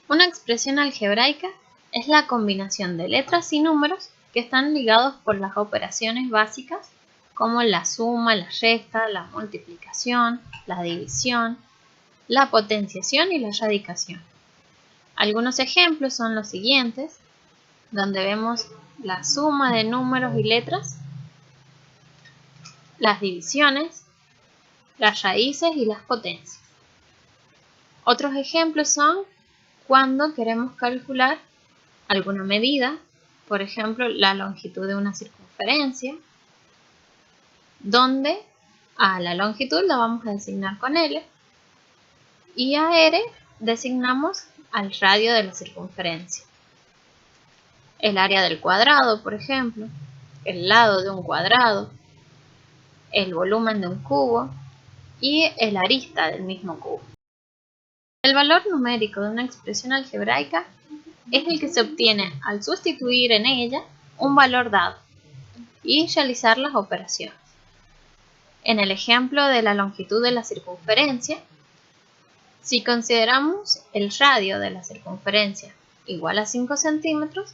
Una expresión algebraica es la combinación de letras y números que están ligados por las operaciones básicas como la suma, la resta, la multiplicación, la división, la potenciación y la radicación. Algunos ejemplos son los siguientes, donde vemos la suma de números y letras, las divisiones, las raíces y las potencias. Otros ejemplos son cuando queremos calcular alguna medida, por ejemplo, la longitud de una circunferencia, donde a la longitud la vamos a designar con L y a R designamos al radio de la circunferencia. El área del cuadrado, por ejemplo, el lado de un cuadrado, el volumen de un cubo y el arista del mismo cubo. El valor numérico de una expresión algebraica es el que se obtiene al sustituir en ella un valor dado y realizar las operaciones. En el ejemplo de la longitud de la circunferencia, si consideramos el radio de la circunferencia igual a 5 centímetros,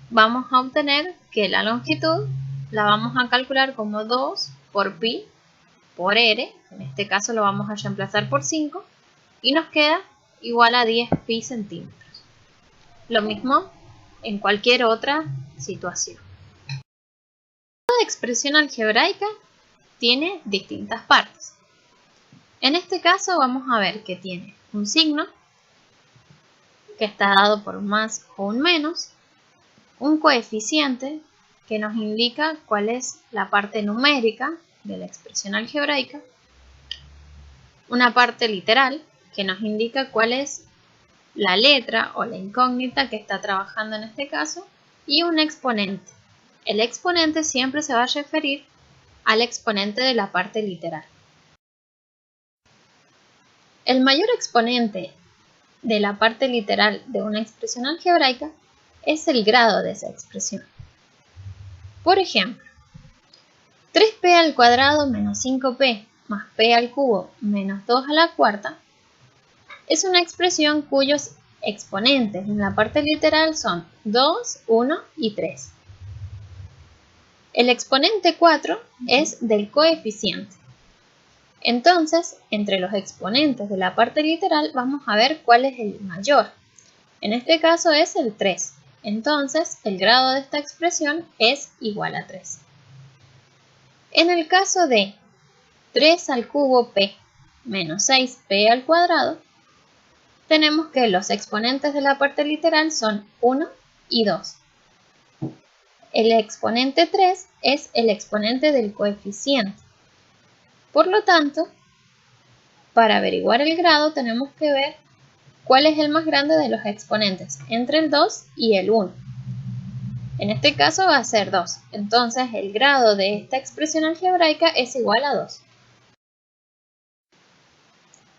vamos a obtener que la longitud la vamos a calcular como 2 por pi por r, en este caso lo vamos a reemplazar por 5, y nos queda igual a 10 pi centímetros. Lo mismo en cualquier otra situación. Cada expresión algebraica tiene distintas partes. En este caso vamos a ver que tiene un signo, que está dado por un más o un menos, un coeficiente que nos indica cuál es la parte numérica de la expresión algebraica, una parte literal que nos indica cuál es la letra o la incógnita que está trabajando en este caso, y un exponente. El exponente siempre se va a referir al exponente de la parte literal. El mayor exponente de la parte literal de una expresión algebraica es el grado de esa expresión. Por ejemplo, 3p al cuadrado menos 5p más p al cubo menos 2 a la cuarta es una expresión cuyos exponentes en la parte literal son 2, 1 y 3. El exponente 4 es del coeficiente. Entonces, entre los exponentes de la parte literal vamos a ver cuál es el mayor. En este caso es el 3. Entonces, el grado de esta expresión es igual a 3. En el caso de 3 al cubo p menos 6p al cuadrado, tenemos que los exponentes de la parte literal son 1 y 2. El exponente 3 es el exponente del coeficiente. Por lo tanto, para averiguar el grado tenemos que ver cuál es el más grande de los exponentes, entre el 2 y el 1. En este caso va a ser 2, entonces el grado de esta expresión algebraica es igual a 2.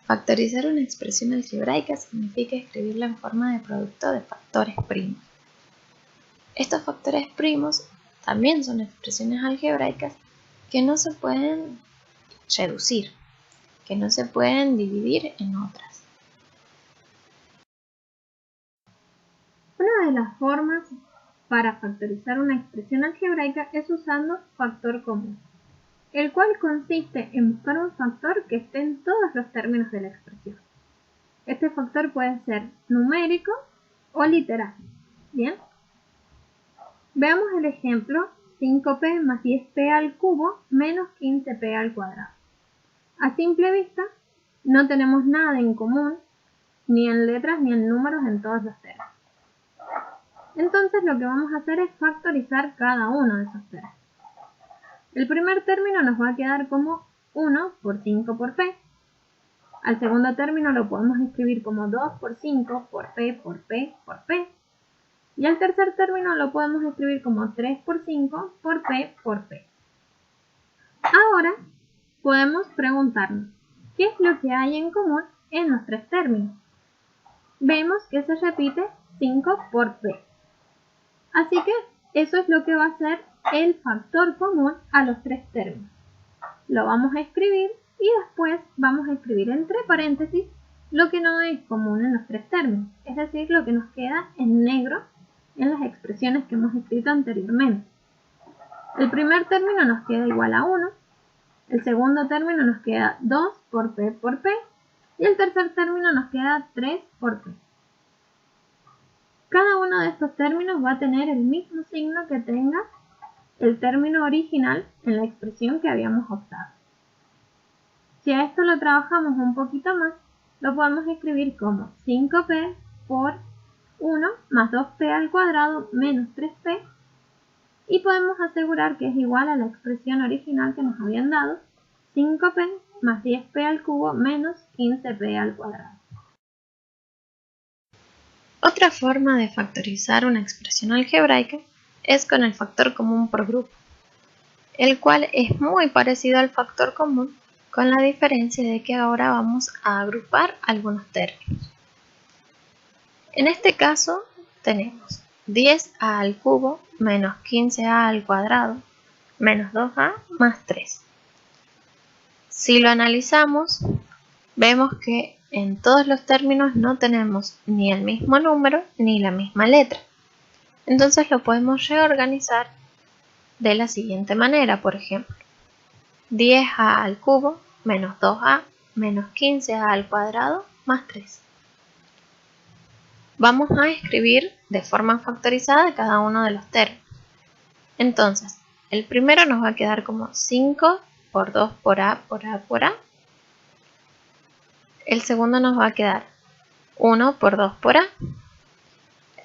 Factorizar una expresión algebraica significa escribirla en forma de producto de factores primos. Estos factores primos también son expresiones algebraicas que no se pueden reducir, que no se pueden dividir en otras. Una de las formas para factorizar una expresión algebraica es usando factor común, el cual consiste en buscar un factor que esté en todos los términos de la expresión. Este factor puede ser numérico o literal. ¿Bien? Veamos el ejemplo 5p más 10p al cubo menos 15p al cuadrado. A simple vista no tenemos nada en común, ni en letras ni en números en todos los términos. Entonces lo que vamos a hacer es factorizar cada uno de esos términos. El primer término nos va a quedar como 1 por 5 por p. Al segundo término lo podemos escribir como 2 por 5 por p por p por p. Y al tercer término lo podemos escribir como 3 por 5 por p por p. Ahora podemos preguntarnos, ¿qué es lo que hay en común en los tres términos? Vemos que se repite 5 por p. Así que eso es lo que va a ser el factor común a los tres términos. Lo vamos a escribir y después vamos a escribir entre paréntesis lo que no es común en los tres términos, es decir, lo que nos queda en negro en las expresiones que hemos escrito anteriormente. El primer término nos queda igual a 1, el segundo término nos queda 2 por P por P, y el tercer término nos queda 3 por P. Cada uno de estos términos va a tener el mismo signo que tenga el término original en la expresión que habíamos optado. Si a esto lo trabajamos un poquito más, lo podemos escribir como 5P por 1 más 2P al cuadrado menos 3P, y podemos asegurar que es igual a la expresión original que nos habían dado, 5P más 10P al cubo menos 15P al cuadrado. Otra forma de factorizar una expresión algebraica es con el factor común por grupo, el cual es muy parecido al factor común, con la diferencia de que ahora vamos a agrupar algunos términos. En este caso tenemos 10a al cubo menos 15a al cuadrado menos 2a más 3. Si lo analizamos, vemos que en todos los términos no tenemos ni el mismo número ni la misma letra. Entonces lo podemos reorganizar de la siguiente manera, por ejemplo, 10a al cubo menos 2a menos 15a al cuadrado más 3. Vamos a escribir de forma factorizada cada uno de los términos. Entonces, el primero nos va a quedar como 5 por 2 por a por a por a. El segundo nos va a quedar 1 por 2 por a.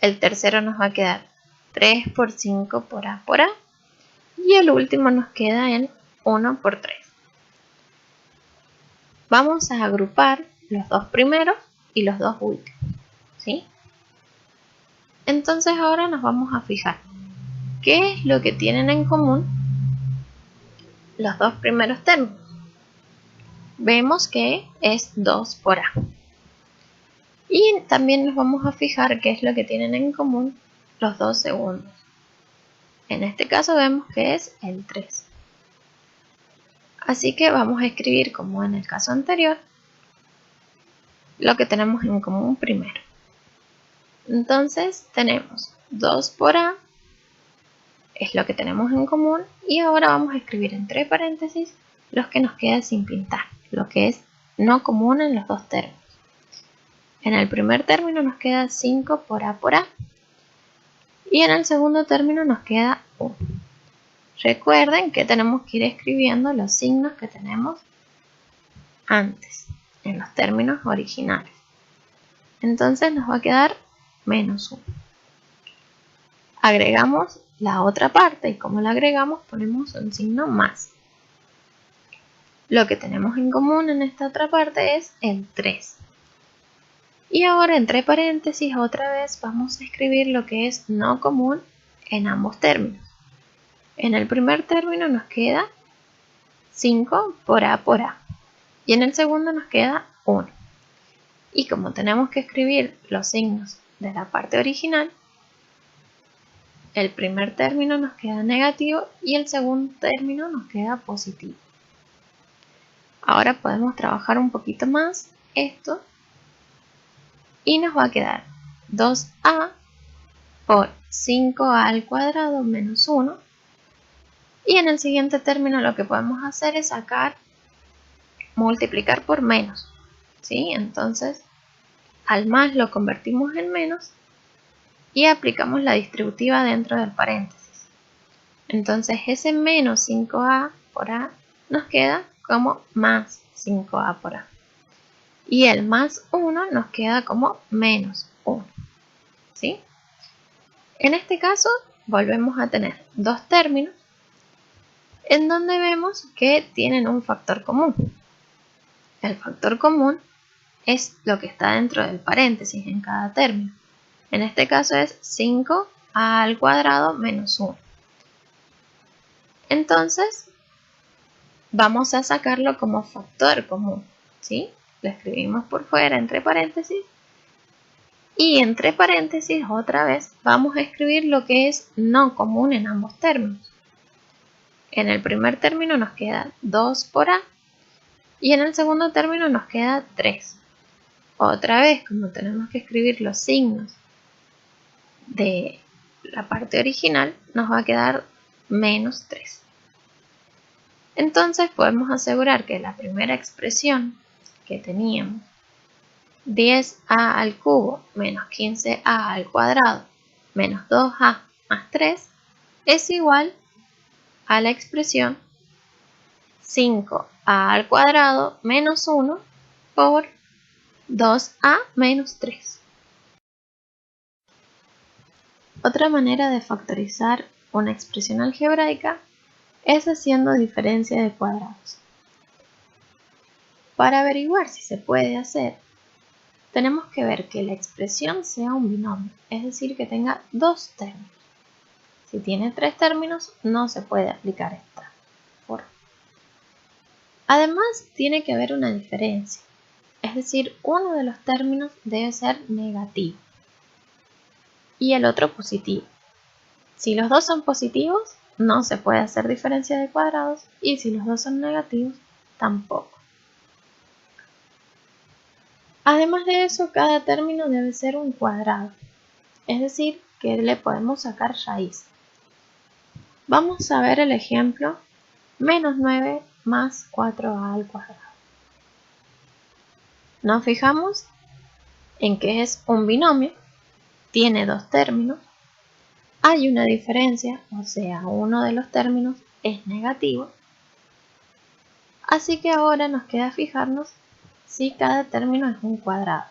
El tercero nos va a quedar 3 por 5 por a por a. Y el último nos queda en 1 por 3. Vamos a agrupar los dos primeros y los dos últimos, ¿sí? Entonces ahora nos vamos a fijar qué es lo que tienen en común los dos primeros términos. Vemos que es 2 por a. Y también nos vamos a fijar qué es lo que tienen en común los dos segundos. En este caso vemos que es el 3. Así que vamos a escribir, como en el caso anterior, lo que tenemos en común primero. Entonces tenemos 2 por a, es lo que tenemos en común, y ahora vamos a escribir entre paréntesis los que nos queda sin pintar, lo que es no común en los dos términos. En el primer término nos queda 5 por a, y en el segundo término nos queda 1. Recuerden que tenemos que ir escribiendo los signos que tenemos antes, en los términos originales. Entonces nos va a quedar menos 1. Agregamos la otra parte y como la agregamos ponemos un signo más. Lo que tenemos en común en esta otra parte es el 3. Y ahora entre paréntesis otra vez vamos a escribir lo que es no común en ambos términos. En el primer término nos queda 5 por a y en el segundo nos queda 1. Y como tenemos que escribir los signos de la parte original, el primer término nos queda negativo y el segundo término nos queda positivo. Ahora podemos trabajar un poquito más esto y nos va a quedar 2a por 5a al cuadrado menos 1. Y en el siguiente término lo que podemos hacer es multiplicar por menos, ¿sí? Entonces al más lo convertimos en menos y aplicamos la distributiva dentro del paréntesis. Entonces ese menos 5a por a nos queda como más 5a por a. Y el más 1 nos queda como menos 1, ¿sí? En este caso volvemos a tener dos términos en donde vemos que tienen un factor común. El factor común es lo que está dentro del paréntesis en cada término. En este caso es 5a al cuadrado menos 1. Entonces vamos a sacarlo como factor común, ¿sí? Lo escribimos por fuera entre paréntesis. Y entre paréntesis otra vez vamos a escribir lo que es no común en ambos términos. En el primer término nos queda 2 por a y en el segundo término nos queda 3. Otra vez, como tenemos que escribir los signos de la parte original, nos va a quedar menos 3. Entonces podemos asegurar que la primera expresión que teníamos, 10a al cubo menos 15a al cuadrado menos 2a más 3, es igual a la expresión 5a al cuadrado menos 1 por 2a menos 3. Otra manera de factorizar una expresión algebraica es haciendo diferencia de cuadrados. Para averiguar si se puede hacer, tenemos que ver que la expresión sea un binomio, es decir, que tenga dos términos. Si tiene 3 términos, no se puede aplicar esta forma. Además, tiene que haber una diferencia, es decir, uno de los términos debe ser negativo y el otro positivo. Si los dos son positivos, no se puede hacer diferencia de cuadrados, y si los dos son negativos, tampoco. Además de eso, cada término debe ser un cuadrado, es decir, que le podemos sacar raíz. Vamos a ver el ejemplo menos 9 más 4a al cuadrado. Nos fijamos en que es un binomio, tiene dos términos, hay una diferencia, o sea, uno de los términos es negativo, así que ahora nos queda fijarnos si cada término es un cuadrado.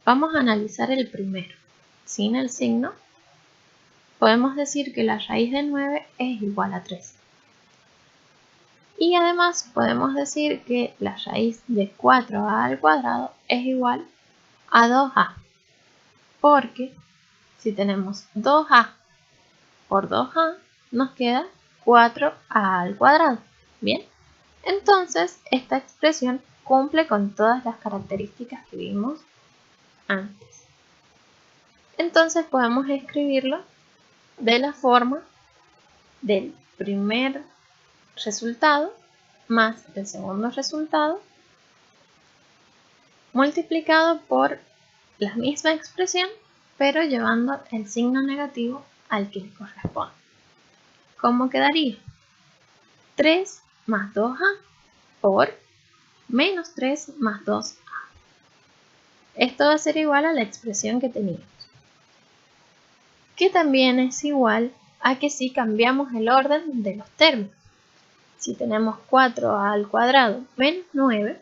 Vamos a analizar el primero. Sin el signo, podemos decir que la raíz de 9 es igual a 3. Y además podemos decir que la raíz de 4a al cuadrado es igual a 2a. Porque si tenemos 2a por 2a, nos queda 4a al cuadrado. Bien, entonces esta expresión cumple con todas las características que vimos antes. Entonces podemos escribirlo de la forma del primer resultado más el segundo resultado multiplicado por la misma expresión, pero llevando el signo negativo al que le corresponde. ¿Cómo quedaría? 3 más 2a por menos 3 más 2a. Esto va a ser igual a la expresión que teníamos, que también es igual a que si cambiamos el orden de los términos. Si tenemos 4a al cuadrado menos 9,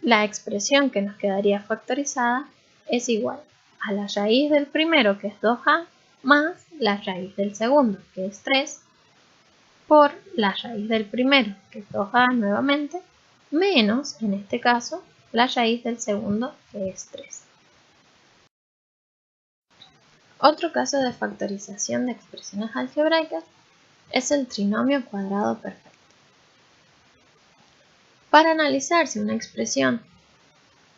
la expresión que nos quedaría factorizada es igual a la raíz del primero, que es 2a, más la raíz del segundo, que es 3, por la raíz del primero, que es 2a nuevamente, menos, en este caso, la raíz del segundo, que es 3. Otro caso de factorización de expresiones algebraicas es el trinomio cuadrado perfecto. Para analizar si una expresión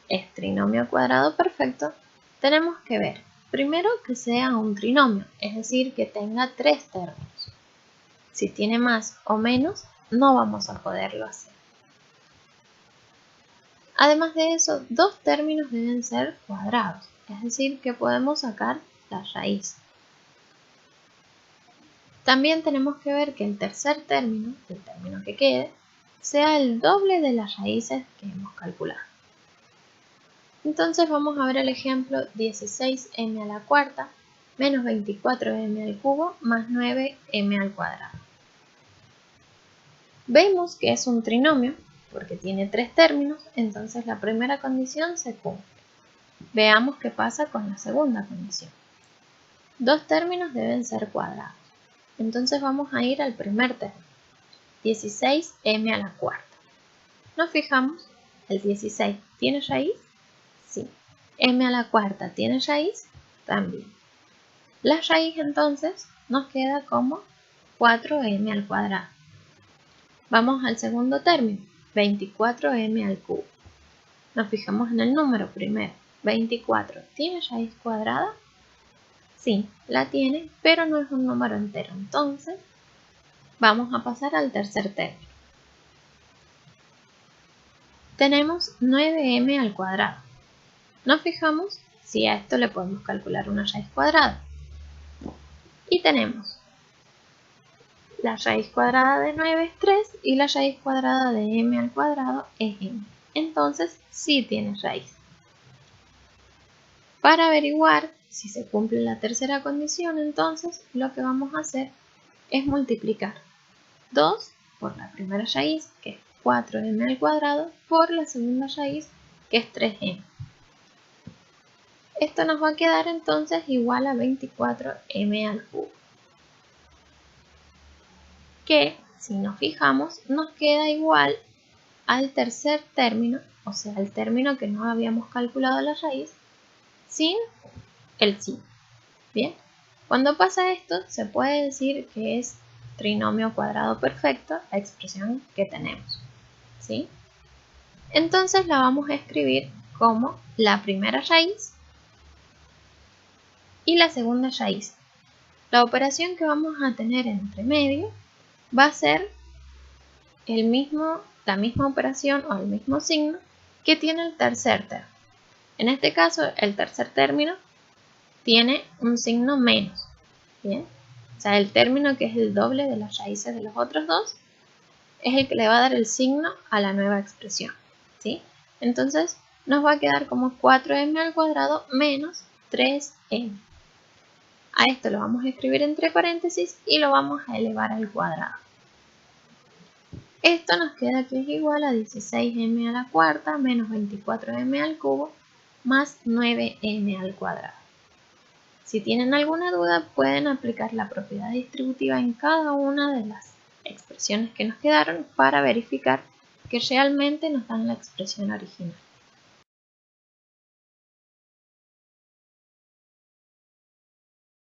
es trinomio cuadrado perfecto, tenemos que ver primero que sea un trinomio, es decir, que tenga 3 términos. Si tiene más o menos, no vamos a poderlo hacer. Además de eso, 2 términos deben ser cuadrados, es decir, que podemos sacar la raíz. También tenemos que ver que el tercer término, el término que quede, sea el doble de las raíces que hemos calculado. Entonces vamos a ver el ejemplo 16m a la cuarta menos 24m al cubo más 9m al cuadrado. Vemos que es un trinomio porque tiene 3 términos, entonces la primera condición se cumple. Veamos qué pasa con la segunda condición. 2 términos deben ser cuadrados. Entonces vamos a ir al primer término, 16m a la cuarta. Nos fijamos, el 16 tiene raíz, sí. M a la cuarta tiene raíz, también. La raíz entonces nos queda como 4m al cuadrado. Vamos al segundo término, 24m al cubo. Nos fijamos en el número primero, 24, ¿tiene raíz cuadrada? Sí, la tiene, pero no es un número entero. Entonces, vamos a pasar al tercer término. tenemos 9m al cuadrado. Nos fijamos si a esto le podemos calcular una raíz cuadrada. Y tenemos la raíz cuadrada de 9 es 3 y la raíz cuadrada de m al cuadrado es m. Entonces sí tiene raíz. Para averiguar si se cumple la tercera condición, entonces lo que vamos a hacer es multiplicar 2 por la primera raíz, que es 4m al cuadrado, por la segunda raíz, que es 3m. Esto nos va a quedar entonces igual a 24m al cubo, que si nos fijamos nos queda igual al tercer término, o sea, el término que no habíamos calculado la raíz, sin el signo. Bien, cuando pasa esto se puede decir que es trinomio cuadrado perfecto la expresión que tenemos, ¿sí? Entonces la vamos a escribir como la primera raíz y la segunda raíz. La operación que vamos a tener entre medio va a ser la misma operación o el mismo signo que tiene el tercer término. En este caso, el tercer término tiene un signo menos. ¿Bien? O sea, el término que es el doble de las raíces de los otros dos es el que le va a dar el signo a la nueva expresión, ¿sí? Entonces nos va a quedar como 4m al cuadrado menos 3m. A esto lo vamos a escribir entre paréntesis y lo vamos a elevar al cuadrado. Esto nos queda que es igual a 16m a la cuarta menos 24m al cubo más 9m al cuadrado. Si tienen alguna duda, pueden aplicar la propiedad distributiva en cada una de las expresiones que nos quedaron para verificar que realmente nos dan la expresión original.